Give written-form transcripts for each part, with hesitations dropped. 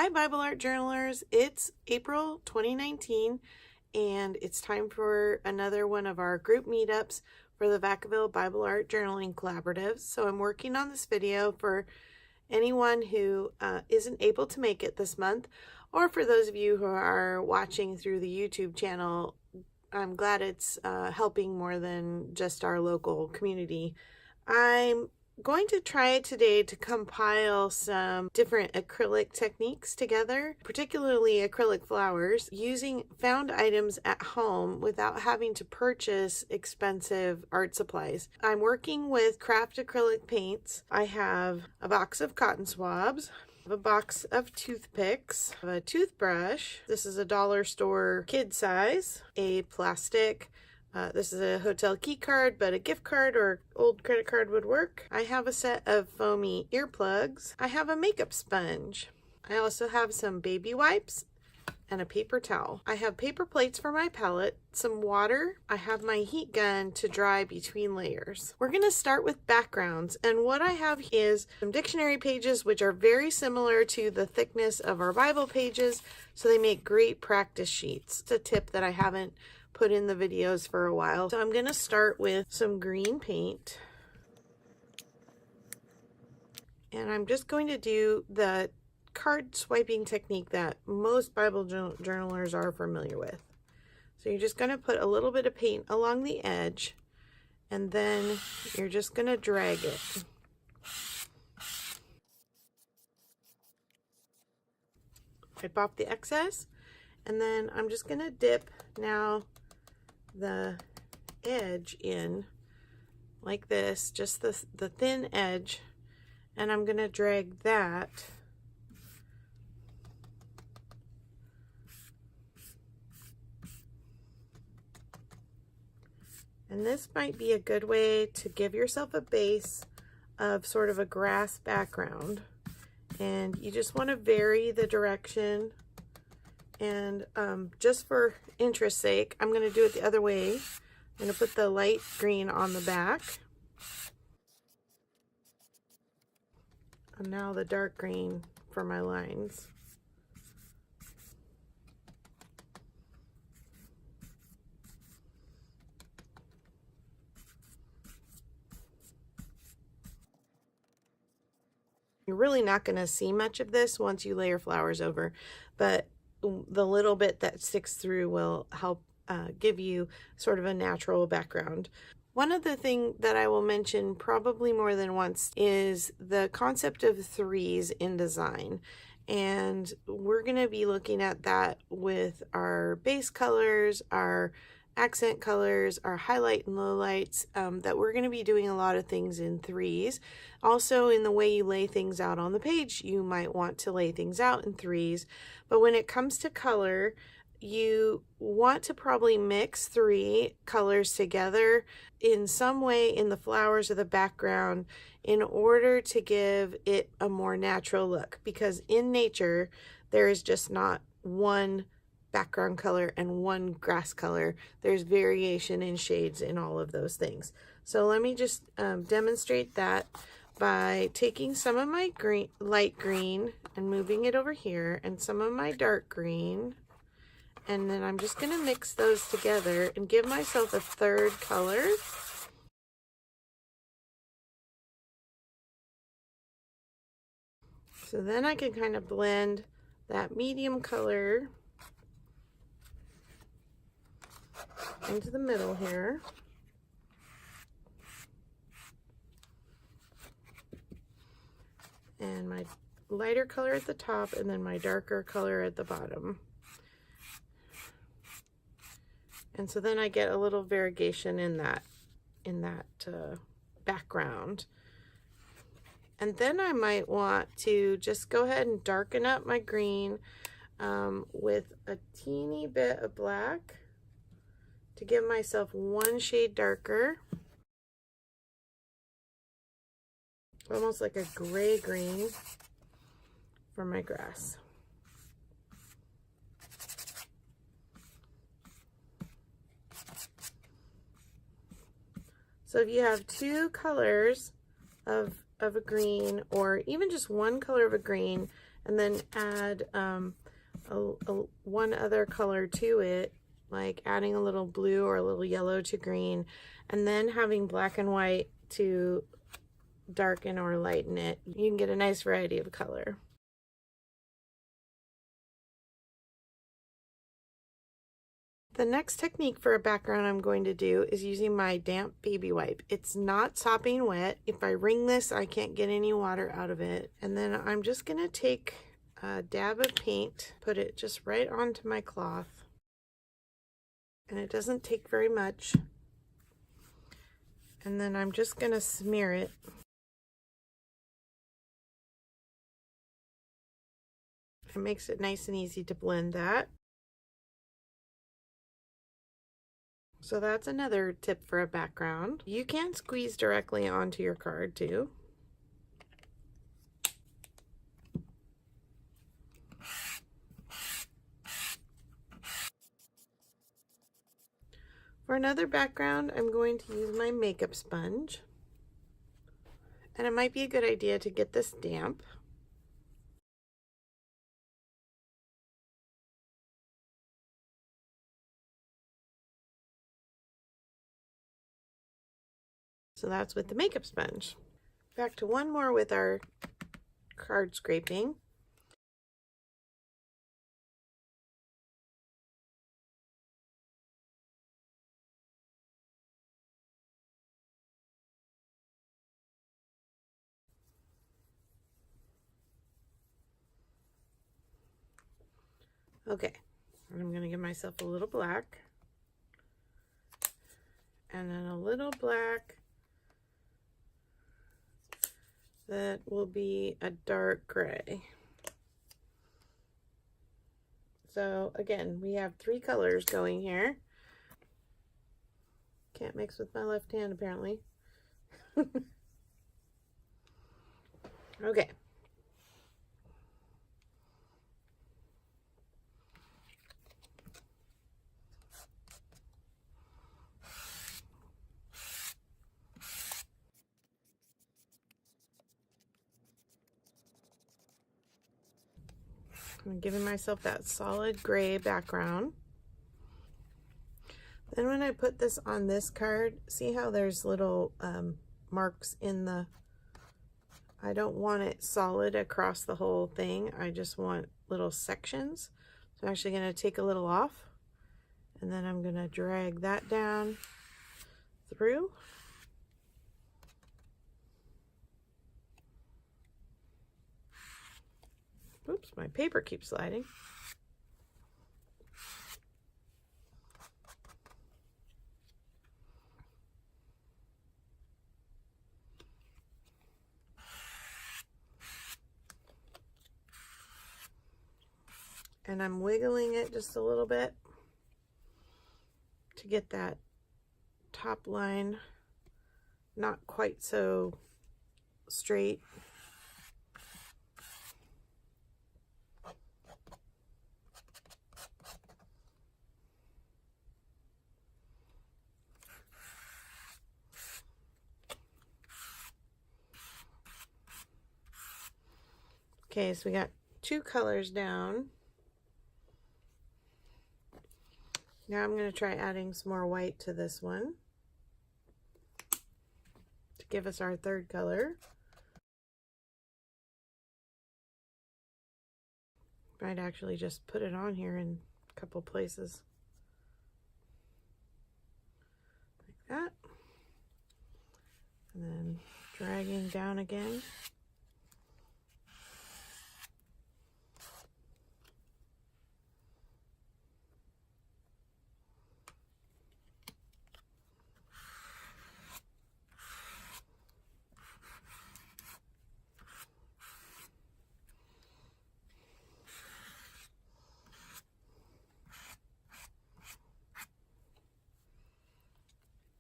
Hi Bible Art Journalers, it's April 2019 and it's time for another one of our group meetups for the Vacaville Bible Art Journaling Collaborative. So I'm working on this video for anyone who isn't able to make it this month, or for those of you who are watching through the YouTube channel. I'm glad it's helping more than just our local community. I'm going to try today to compile some different acrylic techniques together, particularly acrylic flowers, using found items at home without having to purchase expensive art supplies. I'm working with craft acrylic paints. I have a box of cotton swabs, a box of toothpicks, a toothbrush. This is a dollar store kid size, a plastic. This is a hotel key card, but a gift card or old credit card would work. I have a set of foamy earplugs. I have a makeup sponge. I also have some baby wipes and a paper towel. I have paper plates for my palette, some water. I have my heat gun to dry between layers. We're going to start with backgrounds, and what I have is some dictionary pages which are very similar to the thickness of our Bible pages, so they make great practice sheets. It's a tip that I haven't put in the videos for a while. So I'm going to start with some green paint, and I'm just going to do the card swiping technique that most Bible journalers are familiar with. So you're just going to put a little bit of paint along the edge, and then you're just going to drag it. Wipe off the excess, and then I'm just going to dip now the edge in like this, just the thin edge, and I'm going to drag that and this might be a good way to give yourself a base of sort of a grass background, and you just want to vary the direction. And just for interest's sake, I'm going to do it the other way. I'm going to put the light green on the back, and now the dark green for my lines. You're really not going to see much of this once you layer flowers over, but the little bit that sticks through will help give you sort of a natural background. One other thing that I will mention probably more than once is the concept of threes in design. And we're going to be looking at that with our base colors, our accent colors, our highlight and lowlights, that we're going to be doing a lot of things in threes. Also, in the way you lay things out on the page, you might want to lay things out in threes. But when it comes to color, you want to probably mix three colors together in some way in the flowers or the background in order to give it a more natural look, because in nature there is just not one background color and one grass color. There's variation in shades in all of those things. So let me just demonstrate that by taking some of my light green and moving it over here, and some of my dark green, and then I'm just going to mix those together and give myself a third color. So then I can kind of blend that medium color into the middle here. And my lighter color at the top, and then my darker color at the bottom. And so then I get a little variegation in that background. And then I might want to just go ahead and darken up my green with a teeny bit of black to give myself one shade darker. Almost like a gray green for my grass. So if you have two colors of a green, or even just one color of a green, and then add one other color to it, like adding a little blue or a little yellow to green, and then having black and white to darken or lighten it. You can get a nice variety of color. The next technique for a background I'm going to do is using my damp baby wipe. It's not sopping wet. If I wring this, I can't get any water out of it. And then I'm just going to take a dab of paint, put it just right onto my cloth. And it doesn't take very much. And then I'm just going to smear it. It makes it nice and easy to blend that. So that's another tip for a background. You can squeeze directly onto your card too. For another background, I'm going to use my makeup sponge. And it might be a good idea to get this damp. So that's with the makeup sponge. Back to one more with our card scraping. Okay, and I'm going to give myself a little black. And then a little black that will be a dark gray. So again, we have 3 colors going here. Can't mix with my left hand apparently. Okay. I'm giving myself that solid gray background. Then when I put this on this card, see how there's little marks in the, I don't want it solid across the whole thing. I just want little sections. So I'm actually going to take a little off, and then I'm going to drag that down through. Oops, my paper keeps sliding. And I'm wiggling it just a little bit to get that top line not quite so straight. Okay, so we got 2 colors down. Now I'm going to try adding some more white to this one to give us our 3rd color. Might actually just put it on here in a couple places. Like that. And then dragging down again.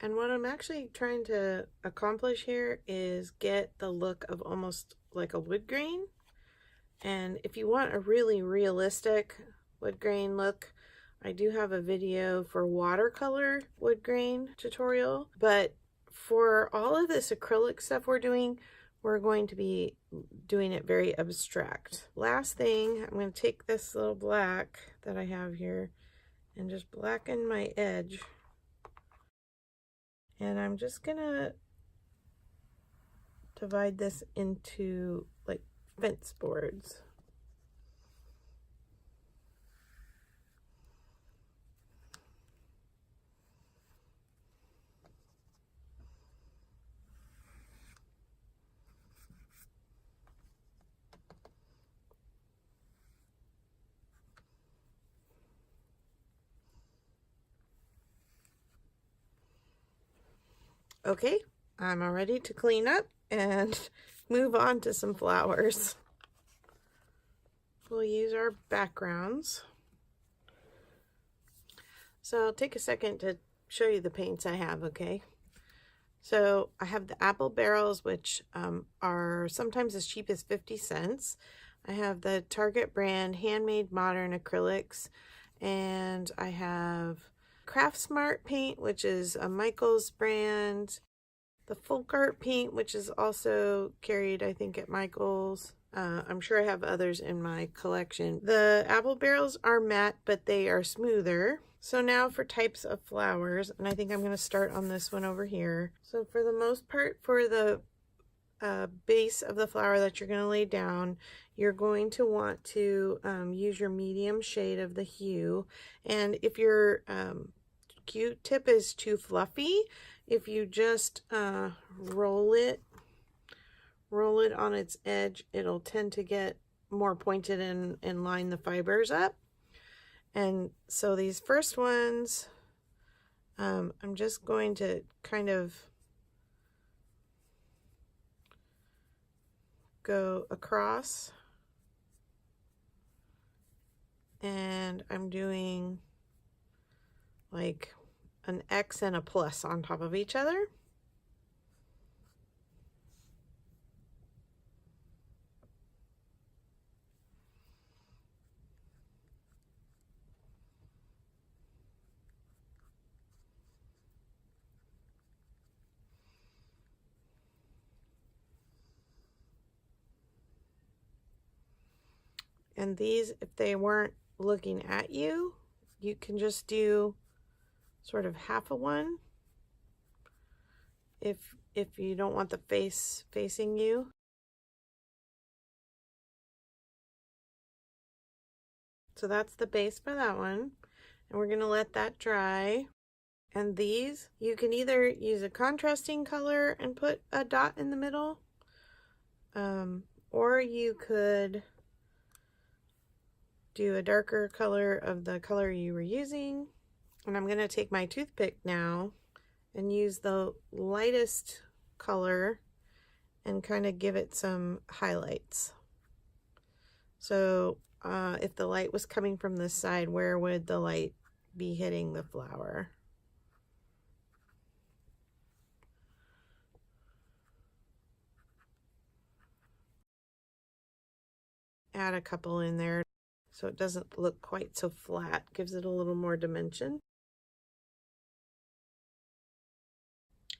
And what I'm actually trying to accomplish here is get the look of almost like a wood grain. And if you want a really realistic wood grain look, I do have a video for watercolor wood grain tutorial. But for all of this acrylic stuff we're doing, we're going to be doing it very abstract. Last thing, I'm going to take this little black that I have here and just blacken my edge. And I'm just going to divide this into like fence boards. Okay, I'm all ready to clean up and move on to some flowers. We'll use our backgrounds. So I'll take a second to show you the paints I have, okay? So I have the apple barrels, which are sometimes as cheap as 50 cents. I have the Target brand Handmade Modern Acrylics, and I have Craft Smart paint, which is a Michaels brand. The Folk Art paint, which is also carried, I think, at Michaels. I'm sure I have others in my collection. The apple barrels are matte, but they are smoother. So now for types of flowers, and I think I'm going to start on this one over here. So for the most part, for the base of the flower that you're going to lay down, you're going to want to use your medium shade of the hue. And if your Q-tip is too fluffy, if you just roll it on its edge, it'll tend to get more pointed and line the fibers up. And so these first ones, I'm just going to kind of go across, and I'm doing like an X and a plus on top of each other. And these, if they weren't looking at you, you can just do sort of half a one if you don't want the face facing you. So that's the base for that one, and we're going to let that dry. And these, you can either use a contrasting color and put a dot in the middle, or you could do a darker color of the color you were using. And I'm going to take my toothpick now and use the lightest color and kind of give it some highlights. So if the light was coming from this side, where would the light be hitting the flower? Add a couple in there so it doesn't look quite so flat, gives it a little more dimension.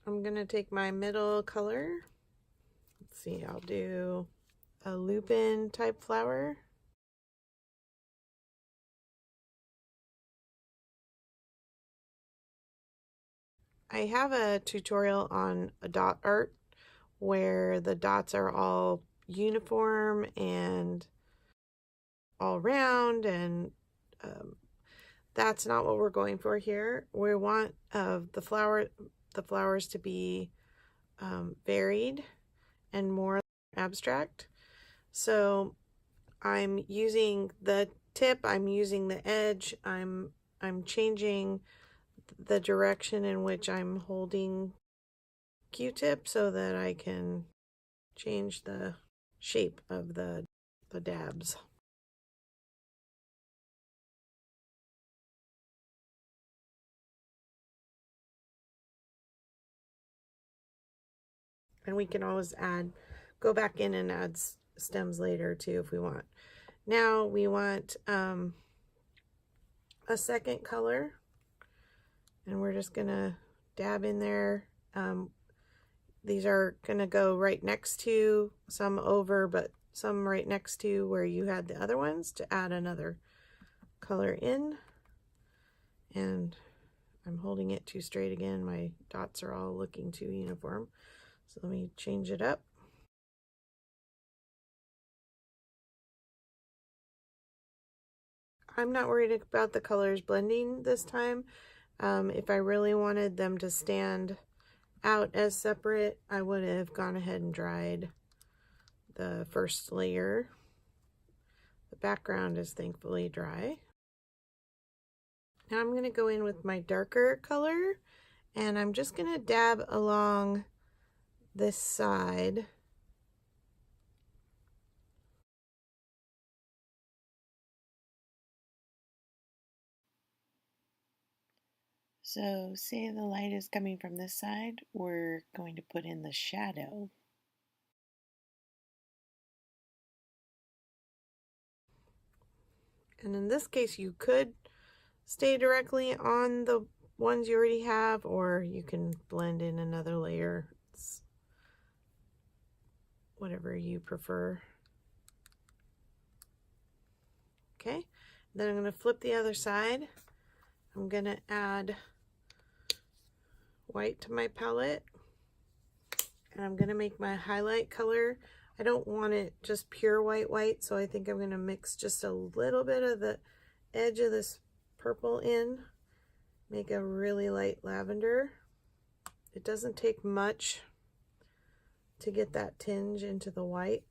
I'm gonna take my middle color. Let's see, I'll do a lupin type flower. I have a tutorial on a dot art where the dots are all uniform and all round, and that's not what we're going for here. We want the flowers to be varied and more abstract. So I'm using the tip, I'm using the edge, I'm changing the direction in which I'm holding Q-tip so that I can change the shape of the dabs. And we can always go back in and add stems later too if we want. Now we want a second color, and we're just gonna dab in there. these are going to go right next to, some over, but some right next to where you had the other ones, to add another color in. And I'm holding it too straight again. My dots are all looking too uniform. So let me change it up. I'm not worried about the colors blending this time. If I really wanted them to stand out as separate, I would have gone ahead and dried the first layer. The background is thankfully dry. Now I'm going to go in with my darker color, and I'm just going to dab along this side. So say the light is coming from this side, we're going to put in the shadow. And in this case, you could stay directly on the ones you already have, or you can blend in another layer. It's whatever you prefer. Okay, then I'm going to flip the other side. I'm going to add white to my palette, and I'm going to make my highlight color. I don't want it just pure white, so I think I'm going to mix just a little bit of the edge of this purple in, make a really light lavender. It doesn't take much to get that tinge into the white.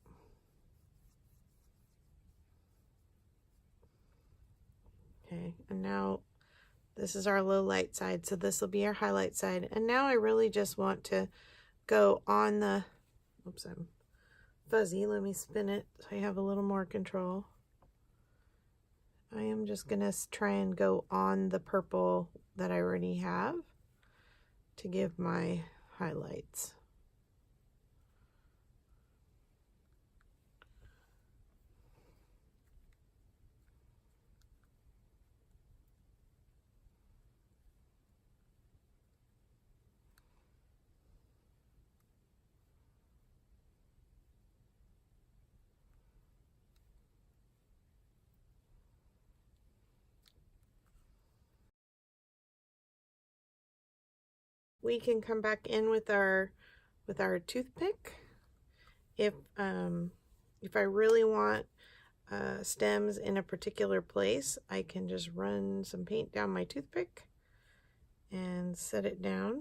Okay, and now this is our low light side, so this will be our highlight side. And now I really just want to go on the, oops, I'm fuzzy, let me spin it so I have a little more control. I am just gonna try and go on the purple that I already have to give my highlights. We can come back in with our toothpick. If I really want stems in a particular place, I can just run some paint down my toothpick and set it down.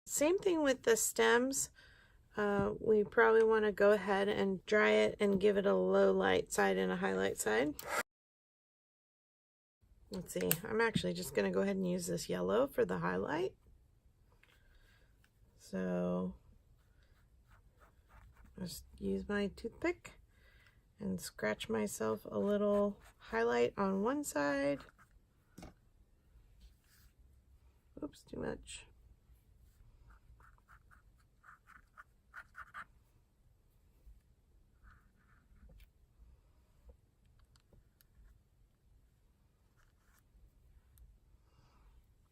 Same thing with the stems. We probably want to go ahead and dry it and give it a low light side and a highlight side. Let's see, I'm actually just going to go ahead and use this yellow for the highlight. So just use my toothpick and scratch myself a little highlight on one side. Oops, too much.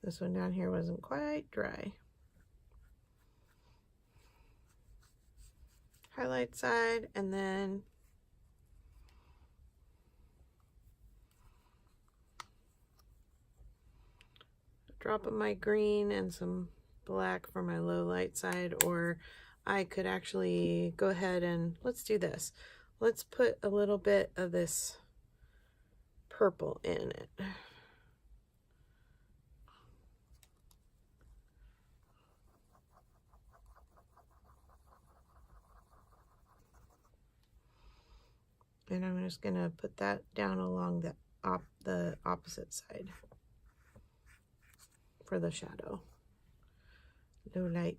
This one down here wasn't quite dry. Highlight side, and then a drop of my green and some black for my low light side. Or I could actually go ahead and, let's do this. Let's put a little bit of this purple in it. And I'm just going to put that down along the opposite side for the shadow. Low light.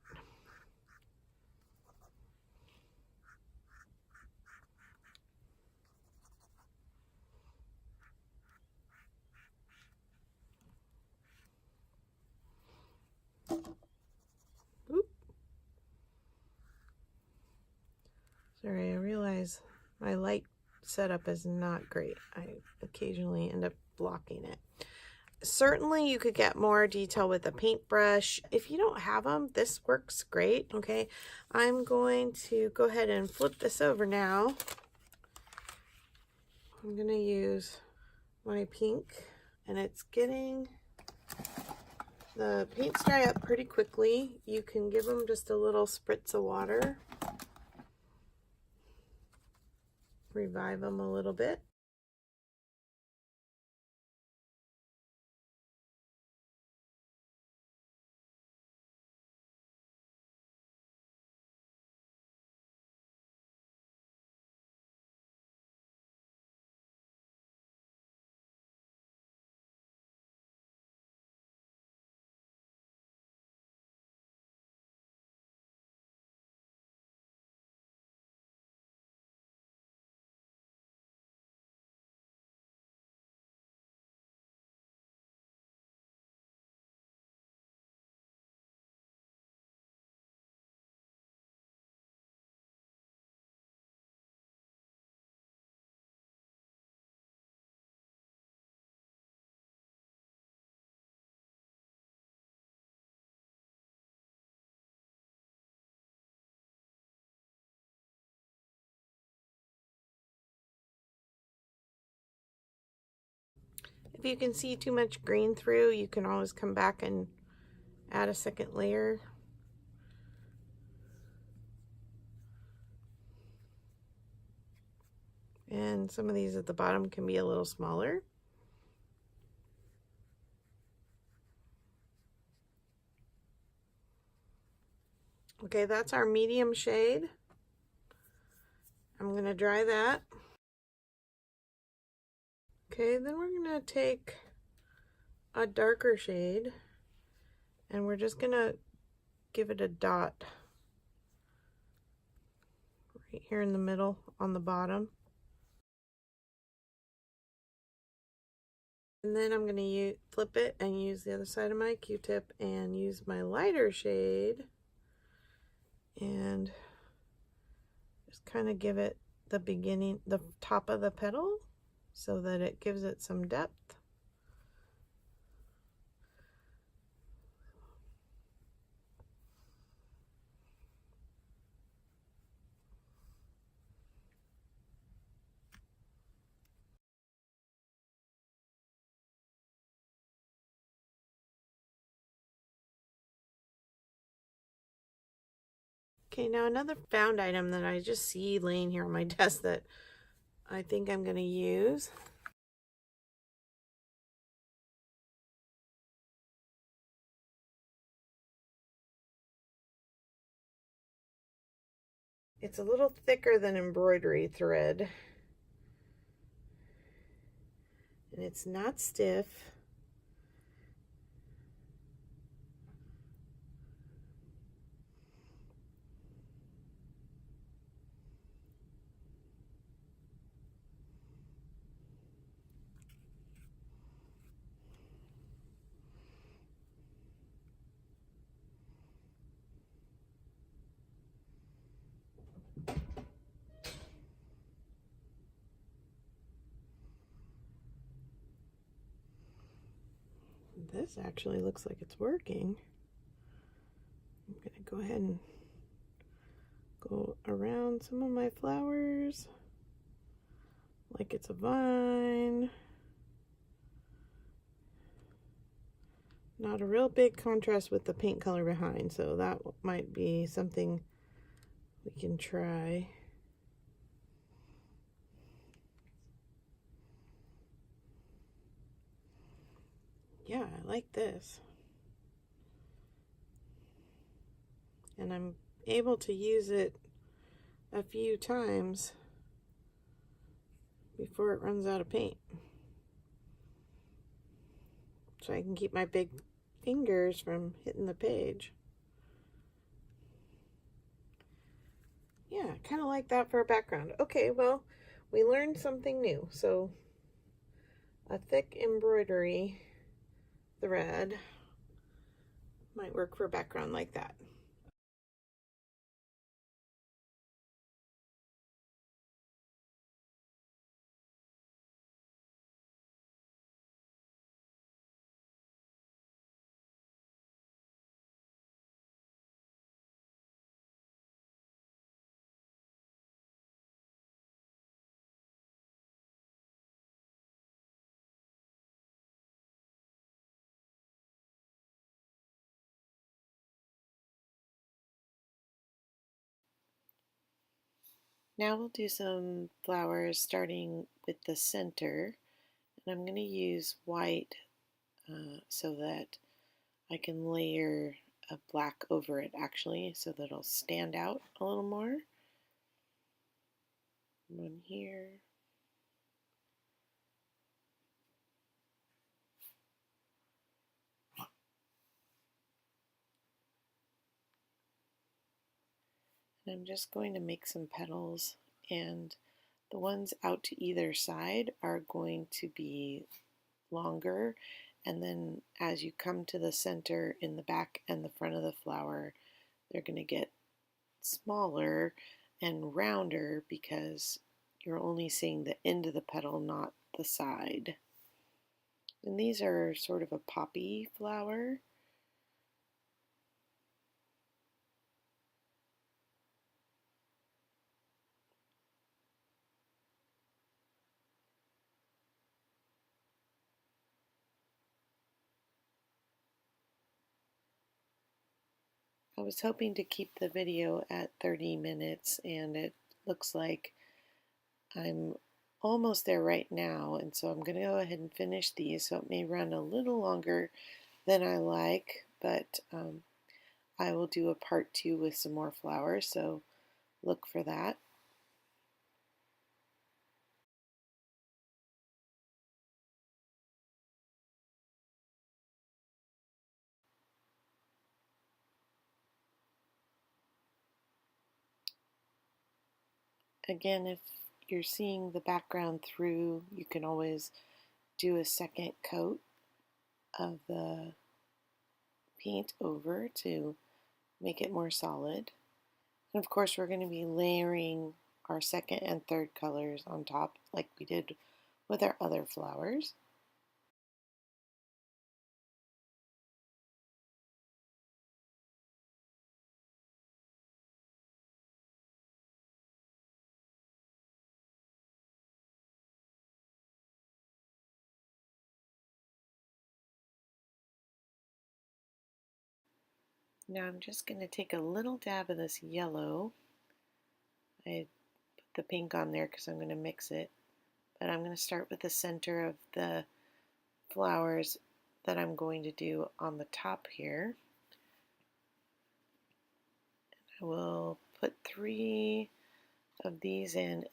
Oop. Sorry, I realize my light setup is not great. I occasionally end up blocking it. Certainly you could get more detail with a paintbrush. If you don't have them, this works great. Okay, I'm going to go ahead and flip this over now. I'm going to use my pink, and it's getting, the paints dry up pretty quickly. You can give them just a little spritz of water. Revive them a little bit. If you can see too much green through, you can always come back and add a second layer. And some of these at the bottom can be a little smaller. Okay, that's our medium shade. I'm going to dry that. Okay, then we're going to take a darker shade and we're just going to give it a dot right here in the middle on the bottom. And then I'm going to flip it and use the other side of my Q-tip and use my lighter shade and just kind of give it the beginning, the top of the petal, so that it gives it some depth. Okay, now another found item that I just see laying here on my desk that I think I'm going to use. It's a little thicker than embroidery thread, and it's not stiff. This actually looks like it's working. I'm going to go ahead and go around some of my flowers like it's a vine. Not a real big contrast with the paint color behind, so that might be something we can try. Yeah, I like this. And I'm able to use it a few times before it runs out of paint. So I can keep my big fingers from hitting the page. Yeah, kind of like that for a background. Okay, well, we learned something new. So a thick embroidery thread might work for a background like that. Now we'll do some flowers starting with the center, and I'm going to use white so that I can layer a black over it actually so that it'll stand out a little more. One here. And I'm just going to make some petals, and the ones out to either side are going to be longer, and then as you come to the center in the back and the front of the flower, they're going to get smaller and rounder because you're only seeing the end of the petal, not the side. And these are sort of a poppy flower. I was hoping to keep the video at 30 minutes, and it looks like I'm almost there right now, and so I'm going to go ahead and finish these, so it may run a little longer than I like, but I will do a part 2 with some more flowers, so look for that. Again, if you're seeing the background through, you can always do a second coat of the paint over to make it more solid. And of course, we're going to be layering our second and third colors on top like we did with our other flowers. Now I'm just going to take a little dab of this yellow. I put the pink on there because I'm going to mix it. But I'm going to start with the center of the flowers that I'm going to do on the top here. I will put 3 of these in.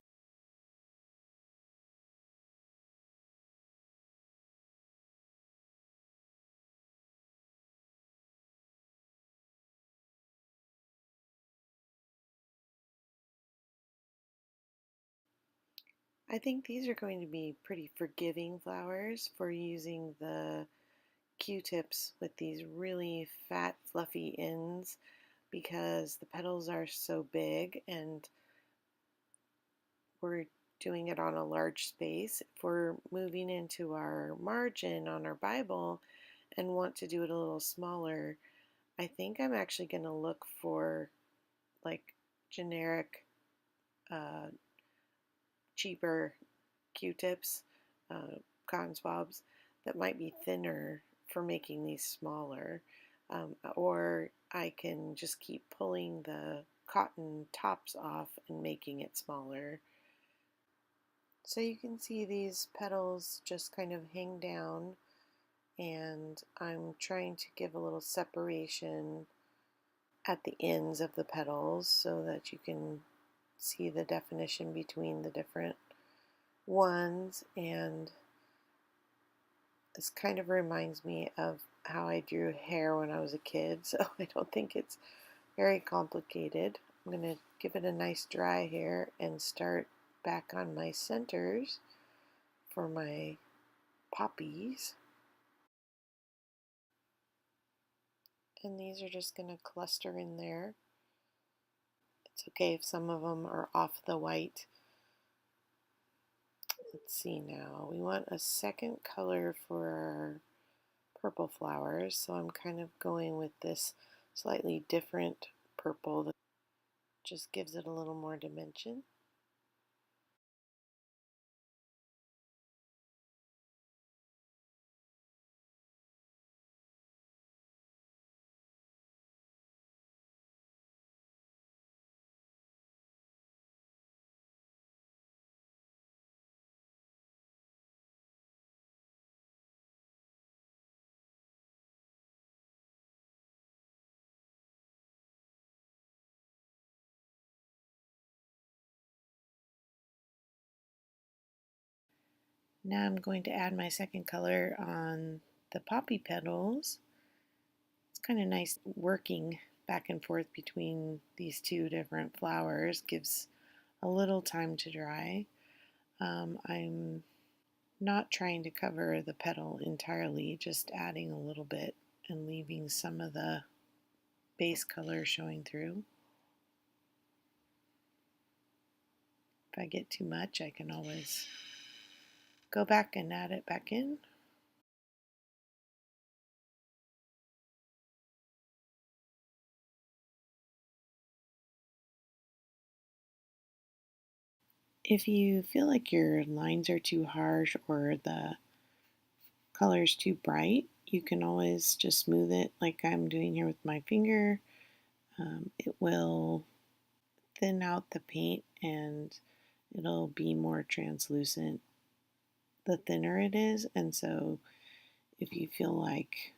I think these are going to be pretty forgiving flowers for using the Q-tips with these really fat, fluffy ends because the petals are so big and we're doing it on a large space. If we're moving into our margin on our Bible and want to do it a little smaller, I think I'm actually going to look for like generic, cheaper Q-tips, cotton swabs that might be thinner for making these smaller, or I can just keep pulling the cotton tops off and making it smaller. So you can see these petals just kind of hang down, and I'm trying to give a little separation at the ends of the petals so that you can see the definition between the different ones. And this kind of reminds me of how I drew hair when I was a kid, so I don't think it's very complicated. I'm going to give it a nice dry here and start back on my centers for my poppies. And these are just going to cluster in there. It's okay if some of them are off the white. Let's see now. We want a second color for our purple flowers, so I'm kind of going with this slightly different purple that just gives it a little more dimension. Now I'm going to add my second color on the poppy petals. It's kind of nice working back and forth between these two different flowers. Gives a little time to dry. I'm not trying to cover the petal entirely, just adding a little bit and leaving some of the base color showing through. If I get too much, I can always go back and add it back in. If you feel like your lines are too harsh or the color is too bright, you can always just smooth it like I'm doing here with my finger. It will thin out the paint and it'll be more translucent the thinner it is. And so if you feel like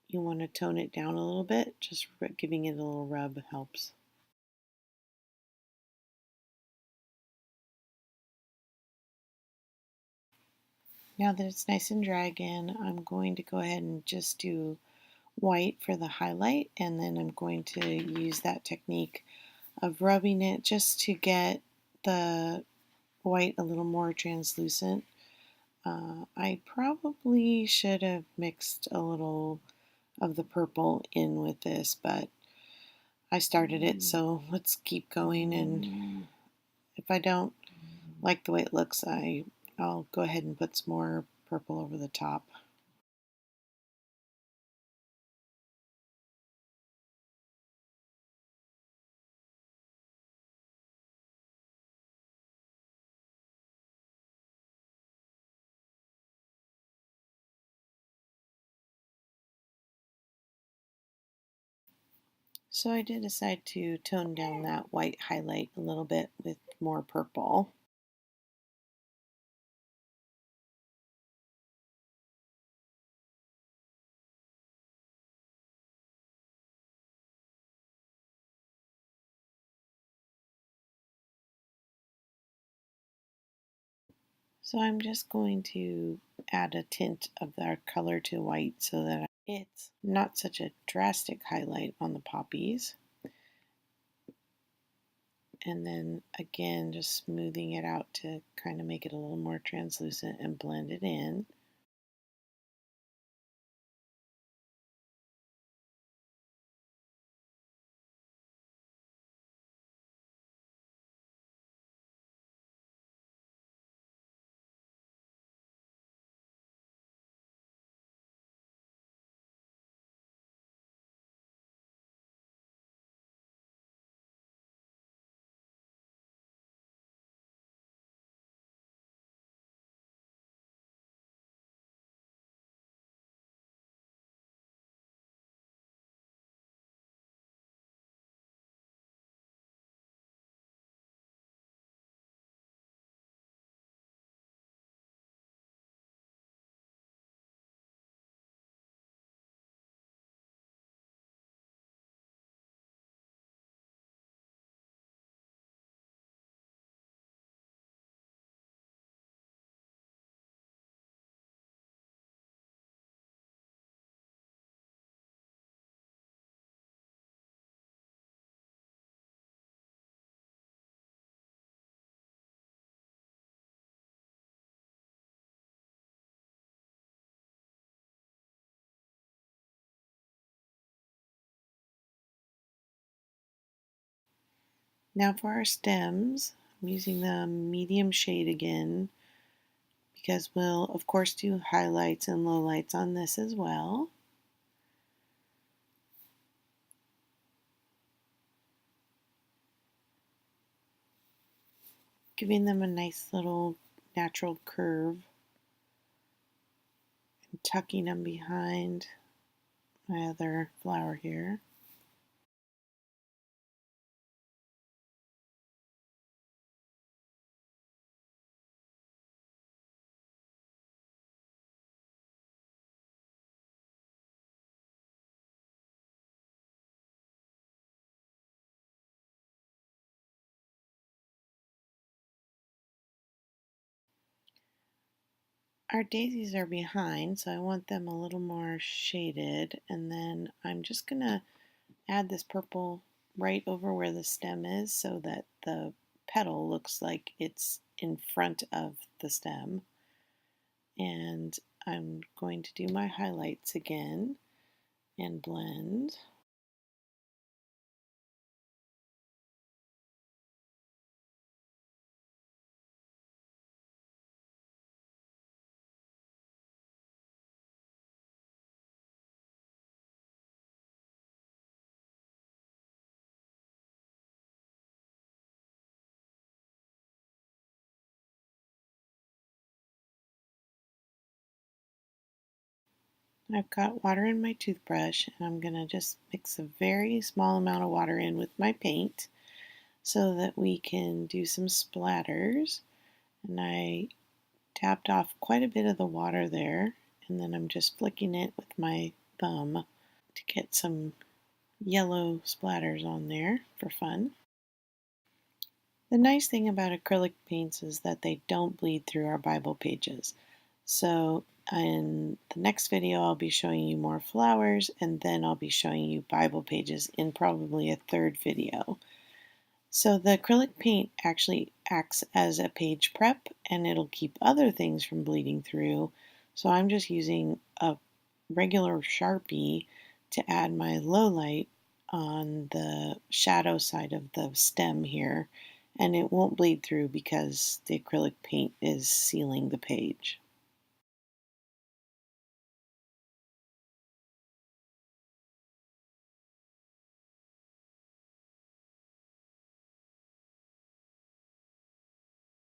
you want to tone it down a little bit, just giving it a little rub helps. Now that it's nice and dry again, I'm going to go ahead and just do white for the highlight, and then I'm going to use that technique of rubbing it just to get the white a little more translucent. I probably should have mixed a little of the purple in with this, but I started it, so let's keep going, and if I don't like the way it looks, I'll go ahead and put some more purple over the top. So I did decide to tone down that white highlight a little bit with more purple. So I'm just going to add a tint of our color to white so that it's not such a drastic highlight on the poppies. And then again, just smoothing it out to kind of make it a little more translucent and blend it in. Now for our stems, I'm using the medium shade again because we'll of course do highlights and lowlights on this as well. Giving them a nice little natural curve and tucking them behind my other flower here. Our daisies are behind, so I want them a little more shaded, and then I'm just going to add this purple right over where the stem is so that the petal looks like it's in front of the stem. And I'm going to do my highlights again and blend. I've got water in my toothbrush, and I'm going to just mix a very small amount of water in with my paint so that we can do some splatters. And I tapped off quite a bit of the water there, and then I'm just flicking it with my thumb to get some yellow splatters on there for fun. The nice thing about acrylic paints is that they don't bleed through our Bible pages. So in the next video, I'll be showing you more flowers, and then I'll be showing you Bible pages in probably a third video. So the acrylic paint actually acts as a page prep, and it'll keep other things from bleeding through. So I'm just using a regular Sharpie to add my low light on the shadow side of the stem here, and it won't bleed through because the acrylic paint is sealing the page.